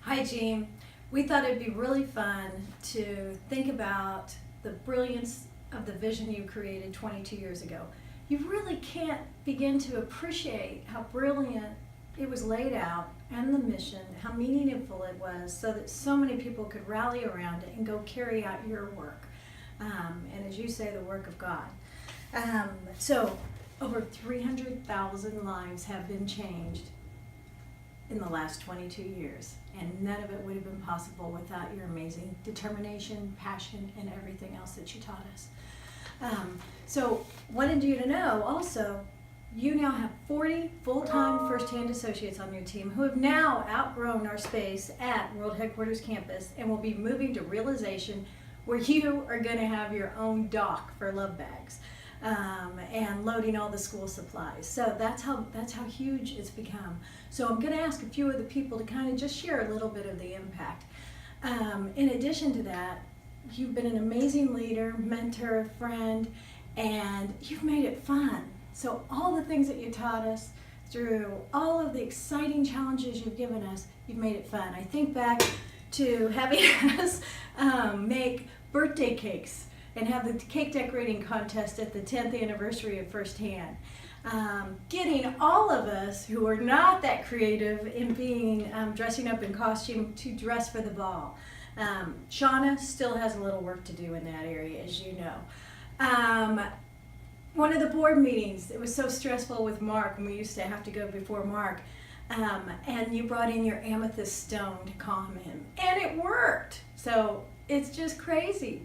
Hi, Jeanne. We thought it'd be really fun to think about the brilliance of the vision you created 22 years ago. You really can't begin to appreciate how brilliant it was laid out and the mission, how meaningful it was, so that so many people could rally around it and go carry out your work. And as you say, the work of God. So over 300,000 lives have been changed in the last 22 years, and none of it would have been possible without your amazing determination, passion, and everything else that you taught us. So wanted you to know also, you now have 40 full-time first-hand associates on your team who have now outgrown our space at World Headquarters Campus and will be moving to Realization, where you are going to have your own dock for love bags. And loading all the school supplies. So that's how huge it's become. So I'm going to ask a few of the people to kind of just share a little bit of the impact. In addition to that, you've been an amazing leader, mentor, friend, and you've made it fun. So all the things that you taught us, through all of the exciting challenges you've given us, you've made it fun. I think back to having us make birthday cakes and have the cake decorating contest at the 10th anniversary of First Hand. Getting all of us who are not that creative in being dressing up in costume to dress for the ball. Shauna still has a little work to do in that area, as you know. One of the board meetings, it was so stressful with Mark, and we used to have to go before Mark, and you brought in your amethyst stone to calm him, and it worked. So it's just crazy.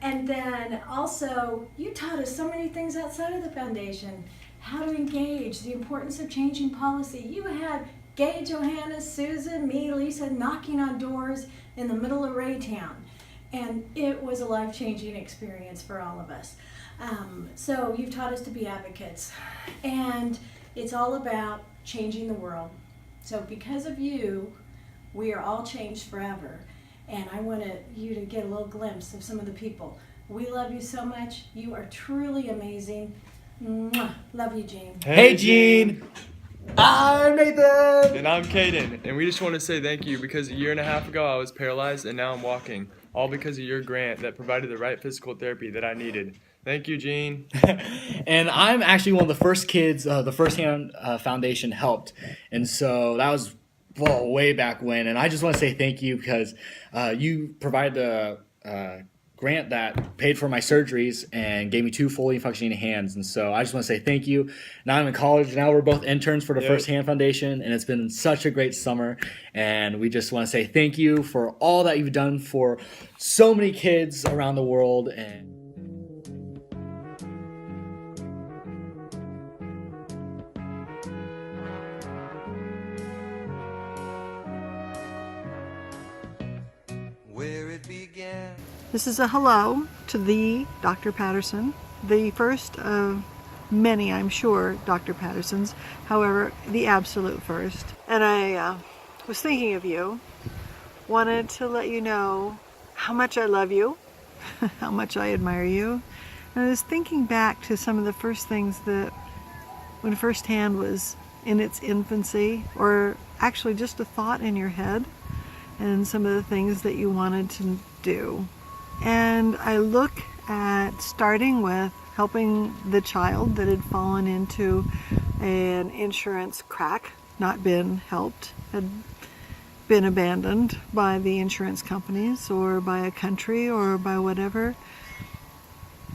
And then also, you taught us so many things outside of the foundation. How to engage, the importance of changing policy. You had Gay, Johanna, Susan, me, Lisa knocking on doors in the middle of Raytown. And it was a life-changing experience for all of us. So you've taught us to be advocates. And it's all about changing the world. So because of you, we are all changed forever. And I wanted you to get a little glimpse of some of the people. We love you so much. You are truly amazing. Mwah. Love you, Jeanne. Hey, Jeanne. I'm Nathan. And I'm Caden. And we just want to say thank you, because a year and a half ago I was paralyzed and now I'm walking. All because of your grant that provided the right physical therapy that I needed. Thank you, Jeanne. And I'm actually one of the first kids the First Hand Foundation helped. And so that was way back when. And I just want to say thank you, because you provided the grant that paid for my surgeries and gave me 2 fully functioning hands. And so I just want to say thank you. Now I'm in college. Now we're both interns for the First Hand Foundation, and it's been such a great summer. And we just want to say thank you for all that you've done for so many kids around the world. And This is a hello to the Dr. Patterson, the first of many, I'm sure, Dr. Pattersons, however, the absolute first. And I was thinking of you, wanted to let you know how much I love you, how much I admire you. And I was thinking back to some of the first things that, when First Hand was in its infancy, or actually just a thought in your head, and some of the things that you wanted to do. And I look at starting with helping the child that had fallen into an insurance crack, not been helped, had been abandoned by the insurance companies or by a country or by whatever.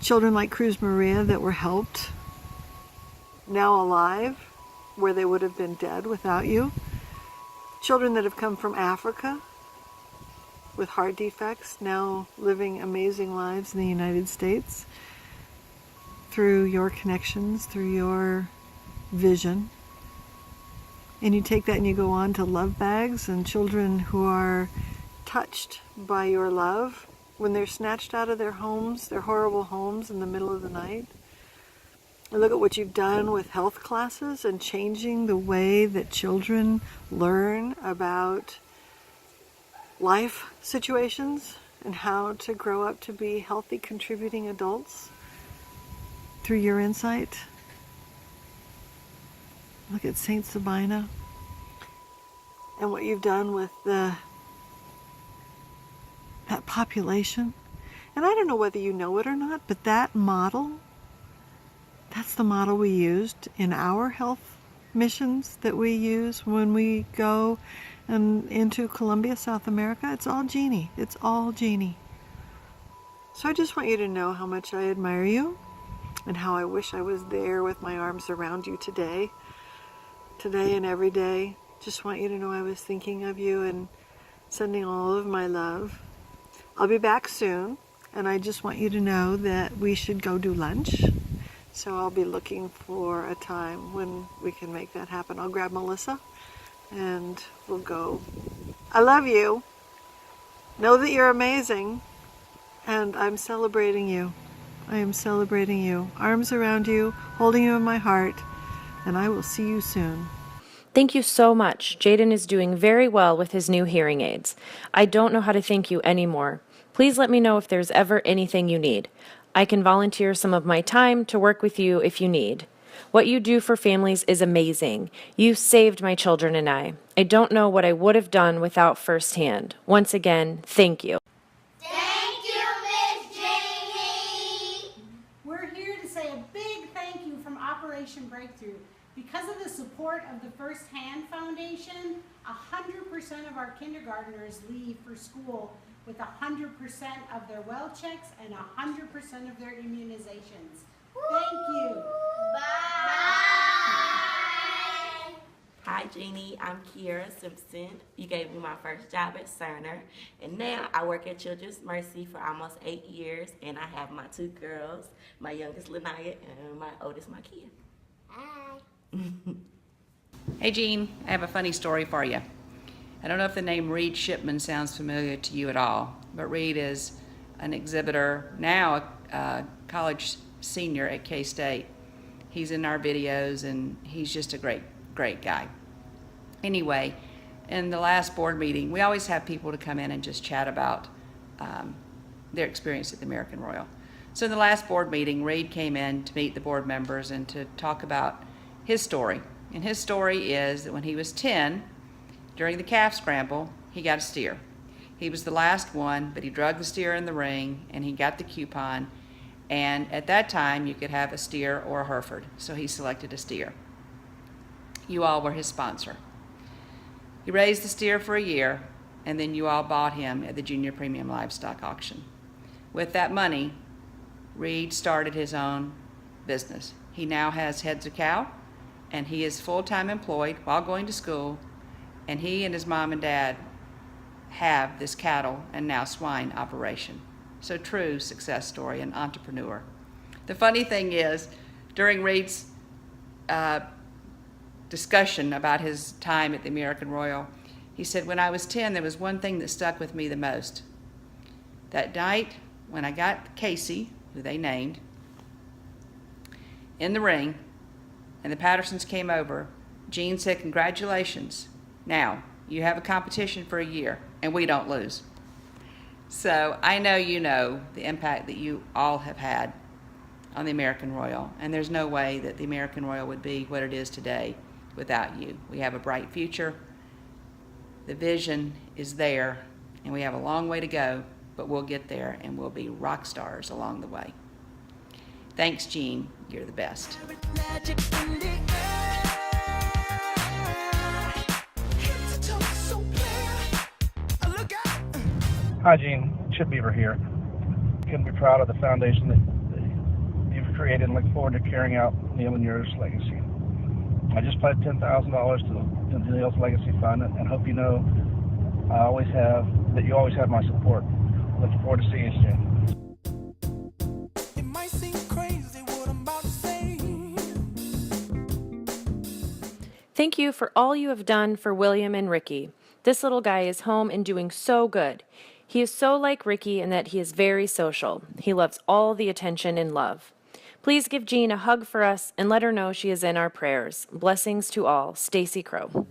Children like Cruz Maria that were helped, now alive, where they would have been dead without you. Children that have come from Africa with heart defects, now living amazing lives in the United States through your connections, through your vision. And you take that and you go on to love bags and children who are touched by your love when they're snatched out of their homes, their horrible homes in the middle of the night. And look at what you've done with health classes and changing the way that children learn about life situations and how to grow up to be healthy, contributing adults through your insight. Look at Saint Sabina. and what you've done with that population. And I don't know whether you know it or not, but that model, that's the model we used in our health missions that we use when we go into Colombia, South America. It's all Jeanne. It's all Jeanne. So I just want you to know how much I admire you and how I wish I was there with my arms around you today and every day. Just want you to know I was thinking of you and sending all of my love. I'll be back soon, and I just want you to know that we should go do lunch. So I'll be looking for a time when we can make that happen. I'll grab Melissa and we'll go. I love you. Know that you're amazing, and I'm celebrating you. I am celebrating you. Arms around you, holding you in my heart, and I will see you soon. Thank you so much. Jaden is doing very well with his new hearing aids. I don't know how to thank you anymore. Please let me know if there's ever anything you need. I can volunteer some of my time to work with you if you need. What you do for families is amazing. You saved my children and I. I don't know what I would have done without firsthand. Once again, thank you. Thank you, Miss Jeanne. We're here to say a big thank you from Operation Breakthrough. Because of the support of the First Hand Foundation, 100% of our kindergartners leave for school with 100% of their well checks and 100% of their immunizations. Thank you. Bye. Hi Jeanne, I'm Kiera Simpson. You gave me my first job at Cerner, and now I work at Children's Mercy for almost 8 years, and I have my 2 girls, my youngest Lanaya and my oldest Makia. Hi. Hey Jeanne, I have a funny story for you. I don't know if the name Reed Shipman sounds familiar to you at all, but Reed is an exhibitor, now a college senior at K-State. He's in our videos and he's just a great guy. Anyway, in the last board meeting, we always have people to come in and just chat about their experience at the American Royal. So in the last board meeting, Reed came in to meet the board members and to talk about his story. And his story is that when he was 10, during the calf scramble, he got a steer. He was the last one, but he drugged the steer in the ring and he got the coupon. And at that time, you could have a steer or a Hereford. So he selected a steer. You all were his sponsor. He raised the steer for a year, and then you all bought him at the Junior Premium Livestock Auction. With that money, Reed started his own business. He now has Heads of Cow, and he is full-time employed while going to school, and he and his mom and dad have this cattle and now swine operation. So true success story, an entrepreneur. The funny thing is, during Reed's discussion about his time at the American Royal, he said, when I was 10, there was one thing that stuck with me the most. That night, when I got Casey, who they named, in the ring, and the Pattersons came over, Jeanne said, congratulations. Now, you have a competition for a year, and we don't lose. So I know you know the impact that you all have had on the American Royal, and there's no way that the American Royal would be what it is today without you. We have a bright future. The vision is there, and we have a long way to go, but we'll get there, and we'll be rock stars along the way. Thanks, Jeanne. You're the best. Hi, Jeanne. Chip Beaver here. Couldn't be proud of the foundation that you've created and look forward to carrying out Neil and yours legacy. I just pledged $10,000 to Neil's legacy fund and hope you know that you always have my support. Looking forward to seeing you soon. It might seem crazy what I'm about to say. Thank you for all you have done for William and Ricky. This little guy is home and doing so good. He is so like Ricky in that he is very social. He loves all the attention and love. Please give Jeanne a hug for us and let her know she is in our prayers. Blessings to all. Stacy Crow.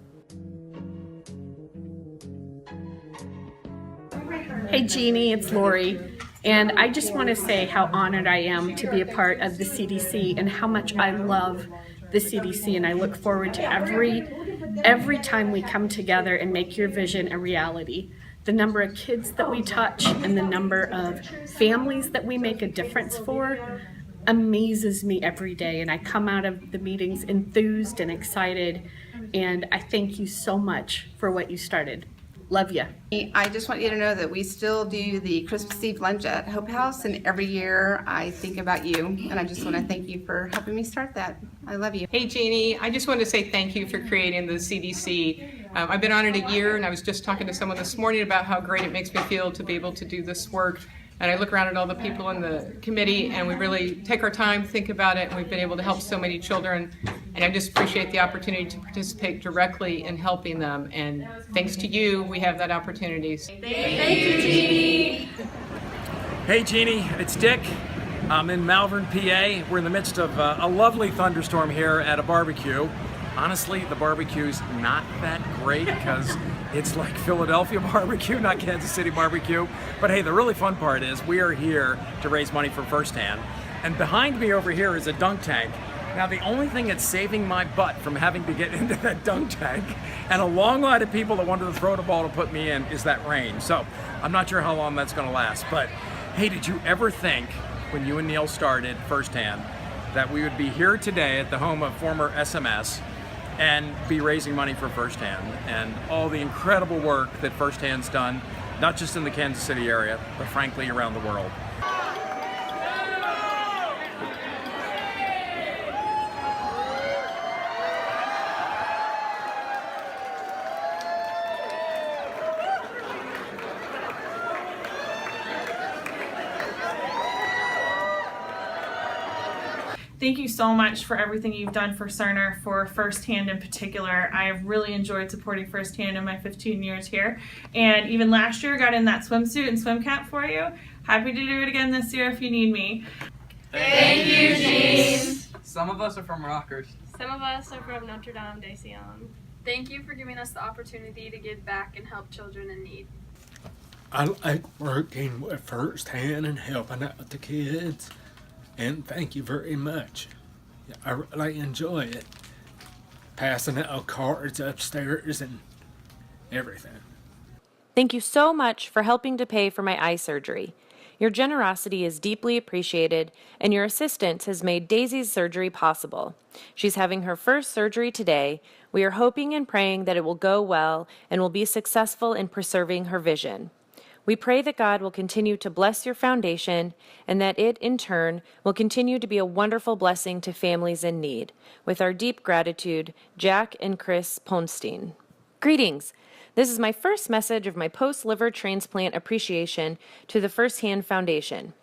Hey Jeanne, it's Lori, and I just want to say how honored I am to be a part of the CDC and how much I love the CDC, and I look forward to every time we come together and make your vision a reality. The number of kids that we touch and the number of families that we make a difference for amazes me every day, and I come out of the meetings enthused and excited, and I thank you so much for what you started. Love you. I just want you to know that we still do the Christmas Eve lunch at Hope House, and every year I think about you, and I just want to thank you for helping me start that. I love you. Hey Jeannie, I just want to say thank you for creating the CDC. I've been on it a year, and I was just talking to someone this morning about how great it makes me feel to be able to do this work. And I look around at all the people in the committee, and we really take our time, think about it, and we've been able to help so many children. And I just appreciate the opportunity to participate directly in helping them. And thanks to you, we have that opportunity. Thank you, Jeannie. Hey Jeannie, it's Dick. I'm in Malvern, PA. We're in the midst of a lovely thunderstorm here at a barbecue. Honestly, the barbecue's not that great because it's like Philadelphia barbecue, not Kansas City barbecue. But hey, the really fun part is we are here to raise money for First Hand. And behind me over here is a dunk tank. Now, the only thing that's saving my butt from having to get into that dunk tank and a long line of people that wanted to throw the ball to put me in is that rain. So I'm not sure how long that's going to last. But hey, did you ever think when you and Neil started First Hand that we would be here today at the home of former SMS and be raising money for First Hand and all the incredible work that First Hand's done, not just in the Kansas City area, but frankly around the world. Thank you so much for everything you've done for Cerner, for First Hand in particular. I have really enjoyed supporting First Hand in my 15 years here. And even last year, got in that swimsuit and swim cap for you. Happy to do it again this year if you need me. Thank you, Jeanne. Some of us are from Rockers. Some of us are from Notre Dame de Sion. Thank you for giving us the opportunity to give back and help children in need. I like working with First Hand and helping out the kids. And thank you very much. I really enjoy it. Passing out cards upstairs and everything. Thank you so much for helping to pay for my eye surgery. Your generosity is deeply appreciated, and your assistance has made Daisy's surgery possible. She's having her first surgery today. We are hoping and praying that it will go well and will be successful in preserving her vision. We pray that God will continue to bless your foundation and that it, in turn, will continue to be a wonderful blessing to families in need. With our deep gratitude, Jack and Chris Ponstein. Greetings. This is my first message of my post-liver transplant appreciation to the First Hand Foundation.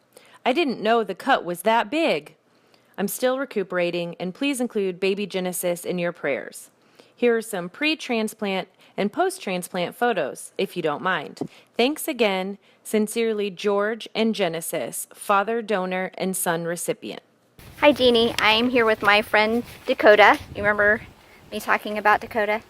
I didn't know the cut was that big. I'm still recuperating, and please include baby Genesis in your prayers. Here are some pre-transplant and post-transplant photos, if you don't mind. Thanks again. Sincerely, George and Genesis, father, donor, and son recipient. Hi, Jeannie. I am here with my friend Dakota. You remember me talking about Dakota?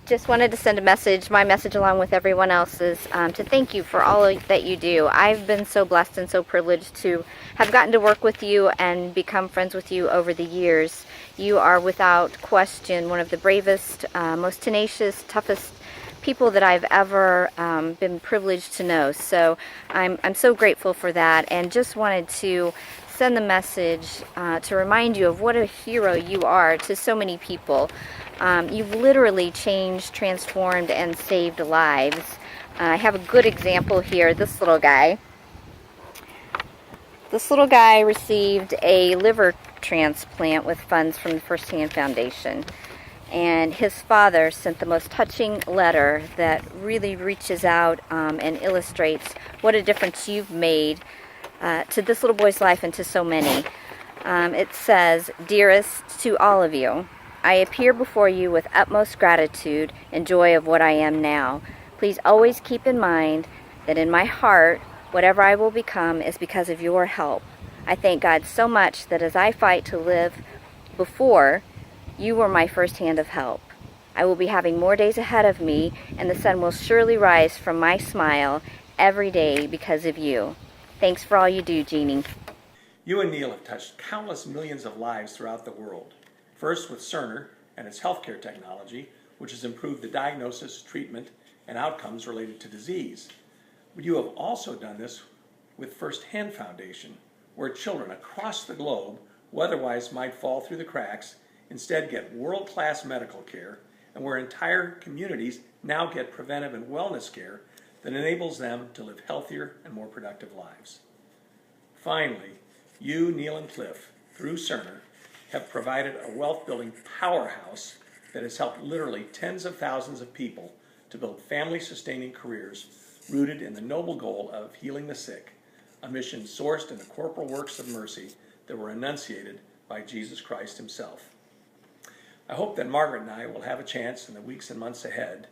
Just wanted to send a message, my message along with everyone else's, to thank you for all that you do. I've been so blessed and so privileged to have gotten to work with you and become friends with you over the years. You are without question one of the bravest, most tenacious, toughest people that I've ever been privileged to know. So I'm so grateful for that, and just wanted to send the message to remind you of what a hero you are to so many people. You've literally changed, transformed, and saved lives. I have a good example here. This little guy. This little guy received a liver transplant with funds from the First Hand Foundation. And his father sent the most touching letter that really reaches out and illustrates what a difference you've made to this little boy's life and to so many. It says, "Dearest, to all of you, I appear before you with utmost gratitude and joy of what I am now. Please always keep in mind that in my heart, whatever I will become is because of your help. I thank God so much that as I fight to live before, you were my first hand of help. I will be having more days ahead of me, and the sun will surely rise from my smile every day because of you. Thanks for all you do, Jeannie." You and Neil have touched countless millions of lives throughout the world. First with Cerner and its healthcare technology, which has improved the diagnosis, treatment, and outcomes related to disease. But you have also done this with First Hand Foundation, where children across the globe who otherwise might fall through the cracks instead get world-class medical care, and where entire communities now get preventive and wellness care that enables them to live healthier and more productive lives. Finally, you, Neil and Cliff, through Cerner, have provided a wealth-building powerhouse that has helped literally tens of thousands of people to build family-sustaining careers rooted in the noble goal of healing the sick, a mission sourced in the corporal works of mercy that were enunciated by Jesus Christ himself. I hope that Margaret and I will have a chance in the weeks and months ahead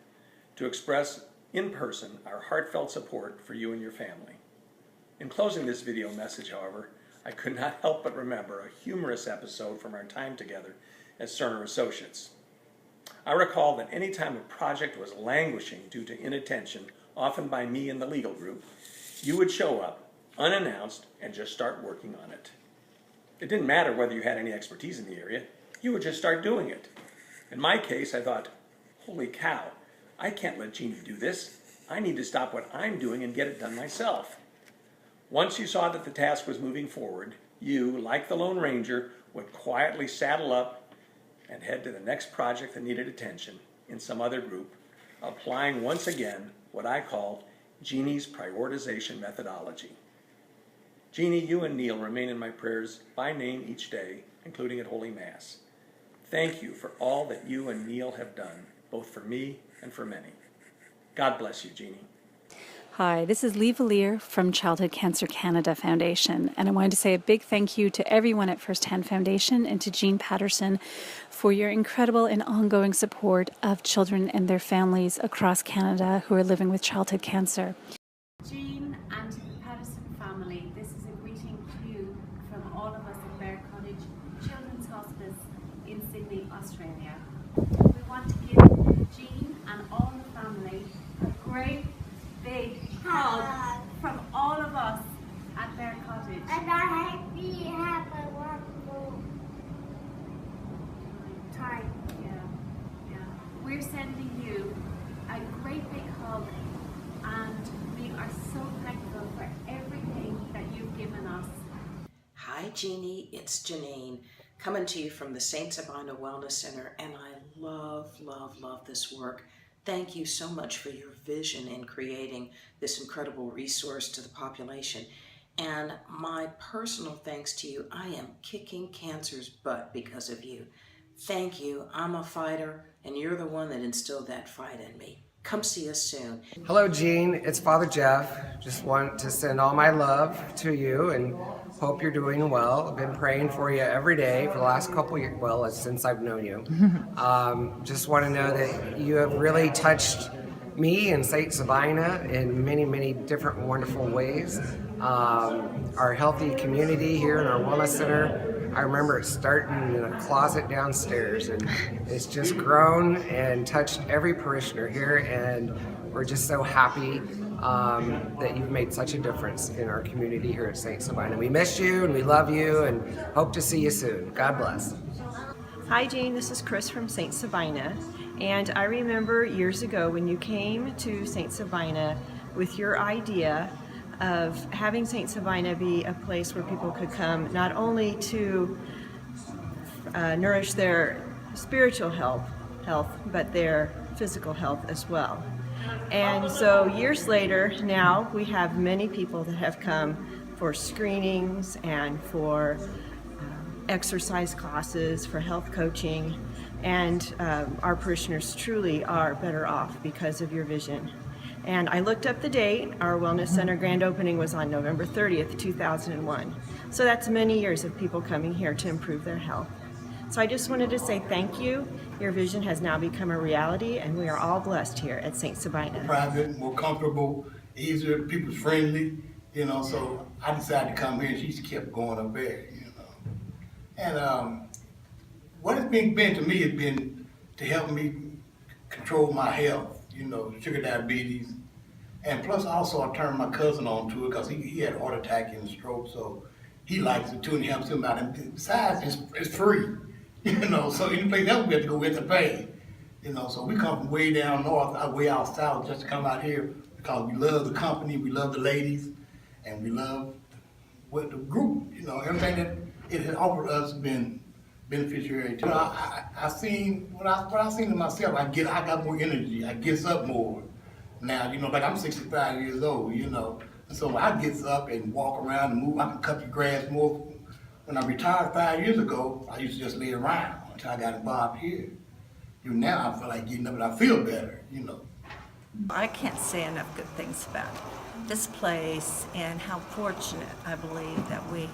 to express in person our heartfelt support for you and your family. In closing this video message, however, I could not help but remember a humorous episode from our time together as Cerner associates. I recall that any time a project was languishing due to inattention, often by me and the legal group, you would show up unannounced and just start working on it. It didn't matter whether you had any expertise in the area, you would just start doing it. In my case, I thought, holy cow, I can't let Jeanne do this. I need to stop what I'm doing and get it done myself. Once you saw that the task was moving forward, you, like the Lone Ranger, would quietly saddle up and head to the next project that needed attention in some other group, applying once again what I call Jeanne's prioritization methodology. Jeanne, you and Neil remain in my prayers by name each day, including at Holy Mass. Thank you for all that you and Neil have done, both for me and for many. God bless you, Jeanne. Hi, this is Lee Valier from Childhood Cancer Canada Foundation, and I wanted to say a big thank you to everyone at First Hand Foundation and to Jeanne Patterson for your incredible and ongoing support of children and their families across Canada who are living with childhood cancer. Jeanne and the Patterson family, this is a greeting to you from all of us at Bear Cottage Children's Hospice in Sydney, Australia. We want to give Jeanne and all the family a great big hug from all of us at Bear Cottage. And I hope you have a wonderful time. Yeah. We're sending you a great big hug, and we are so thankful for everything that you've given us. Hi Jeanne, it's Janine, coming to you from the St. Sabina Wellness Center, and I love this work. Thank you so much for your vision in creating this incredible resource to the population. And my personal thanks to you. I am kicking cancer's butt because of you. Thank you. I'm a fighter, and you're the one that instilled that fight in me. Come see us soon. Hello, Jeanne. It's Father Jeff. Just want to send all my love to you and hope you're doing well. I've been praying for you every day for the last couple years, well, since I've known you. Just want to know that you have really touched me and St. Sabina in many different wonderful ways. Our healthy community here in our wellness center, I remember it starting in a closet downstairs, and it's just grown and touched every parishioner here, and we're just so happy that you've made such a difference in our community here at St. Sabina. We miss you and we love you and hope to see you soon. God bless. Hi Jeanne, this is Chris from St. Sabina, and I remember years ago when you came to St. Sabina with your idea of having St. Sabina be a place where people could come not only to nourish their spiritual health, but their physical health as well. And so years later, now we have many people that have come for screenings and for exercise classes, for health coaching, and our parishioners truly are better off because of your vision. And I looked up the date. Our Wellness Center grand opening was on November 30th, 2001. So that's many years of people coming here to improve their health. So I just wanted to say thank you. Your vision has now become a reality, and we are all blessed here at St. Sabina. Private, more comfortable, easier, people's friendly, so I decided to come here, and she just kept going up there, And what it's been to me has been to help me control my health, sugar diabetes. And plus also I turned my cousin on to it because he had a heart attack and a stroke, so he likes it too and helps him out. And besides, it's free. So any place else we have to go, we have to pay. So we come from way down north, way out south, just to come out here because we love the company, we love the ladies, and we love what the group, everything that it has offered us been beneficiary to. I seen what I seen in myself. I got more energy. I gets up more now. Like I'm 65 years old. And so when I gets up and walk around and move, I can cut the grass more. When I retired 5 years ago, I used to just lay around until I got involved here. Now I feel like getting up and I feel better. I can't say enough good things about this place and how fortunate I believe that we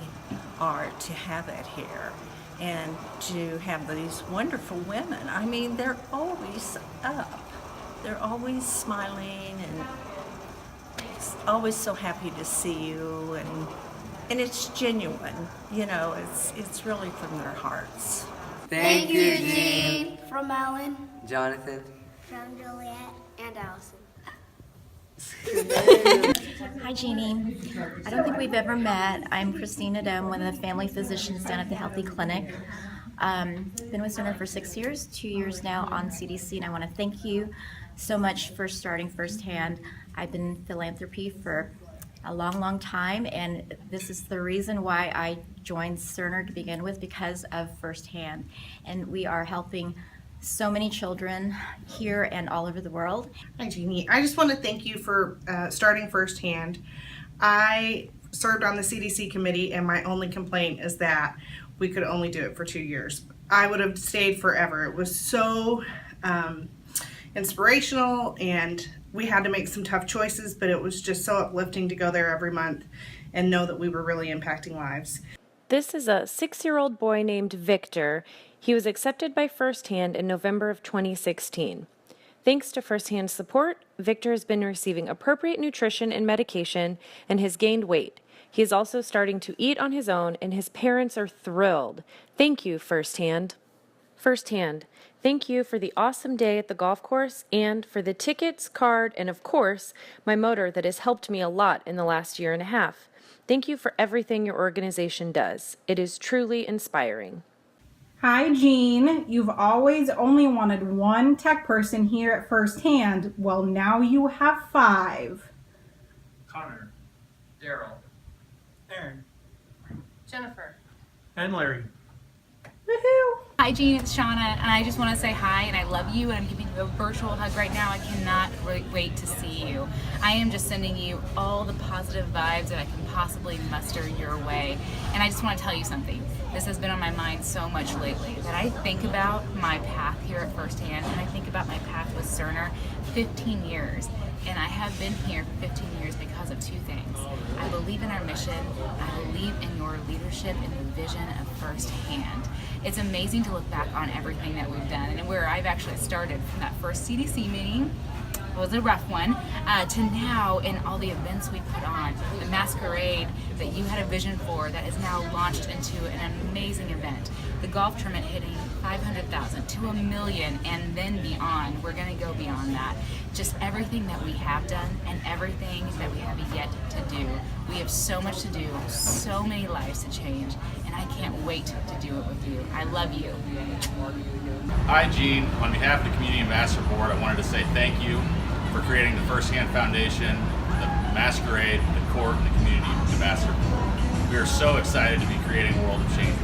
are to have it here and to have these wonderful women. I mean, they're always up. They're always smiling and always so happy to see you, and it's genuine. It's really from their hearts. Thank you, Jean. From Alan. Jonathan. From Juliet. And Allison. Hi, Jeannie. I don't think we've ever met. I'm Christina Dunn, one of the family physicians down at the Healthy Clinic. Been with Cerner for 6 years, 2 years now on CDC, and I want to thank you so much for starting Firsthand. I've been in philanthropy for a long, long time, and this is the reason why I joined Cerner to begin with, because of Firsthand. And we are helping so many children here and all over the world. Hi, Jeannie. I just want to thank you for starting Firsthand. I served on the CDC committee, and my only complaint is that we could only do it for 2 years. I would have stayed forever. It was so inspirational, and we had to make some tough choices, but it was just so uplifting to go there every month and know that we were really impacting lives. This is a 6-year-old boy named Victor. He was accepted by Firsthand in November of 2016. Thanks to Firsthand's support, Victor has been receiving appropriate nutrition and medication and has gained weight. He is also starting to eat on his own, and his parents are thrilled. Thank you, Firsthand. Firsthand, thank you for the awesome day at the golf course and for the tickets, card, and of course, my motor that has helped me a lot in the last year and a half. Thank you for everything your organization does. It is truly inspiring. Hi, Jean. You've always only wanted one tech person here at Firsthand. Well, now you have 5. Connor. Daryl. Aaron. Jennifer. And Larry. Woohoo! Hi, Jean, it's Shauna, and I just want to say hi, and I love you, and I'm giving you a virtual hug right now. I cannot wait to see you. I am just sending you all the positive vibes that I can possibly muster your way, and I just want to tell you something. This has been on my mind so much lately, that I think about my path here at Firsthand, and I think about my path with Cerner 15 years, and I have been here for 15 years because of 2 things. I believe in our mission, and I believe in your leadership and the vision of Firsthand. It's amazing to look back on everything that we've done and where I've actually started from that first CDC meeting. It was a rough one, to now in all the events we put on, the masquerade that you had a vision for that is now launched into an amazing event. The golf tournament hitting 500,000 to 1 million and then beyond. We're going to go beyond that. Just everything that we have done and everything that we have yet to do. We have so much to do, so many lives to change, and I can't wait to do it with you. I love you. Hi, Jean. On behalf of the Community Ambassador Board, I wanted to say thank you for creating the Firsthand Foundation, the Masquerade, the Court, and the Community Ambassador Board. We are so excited to be creating a world of change.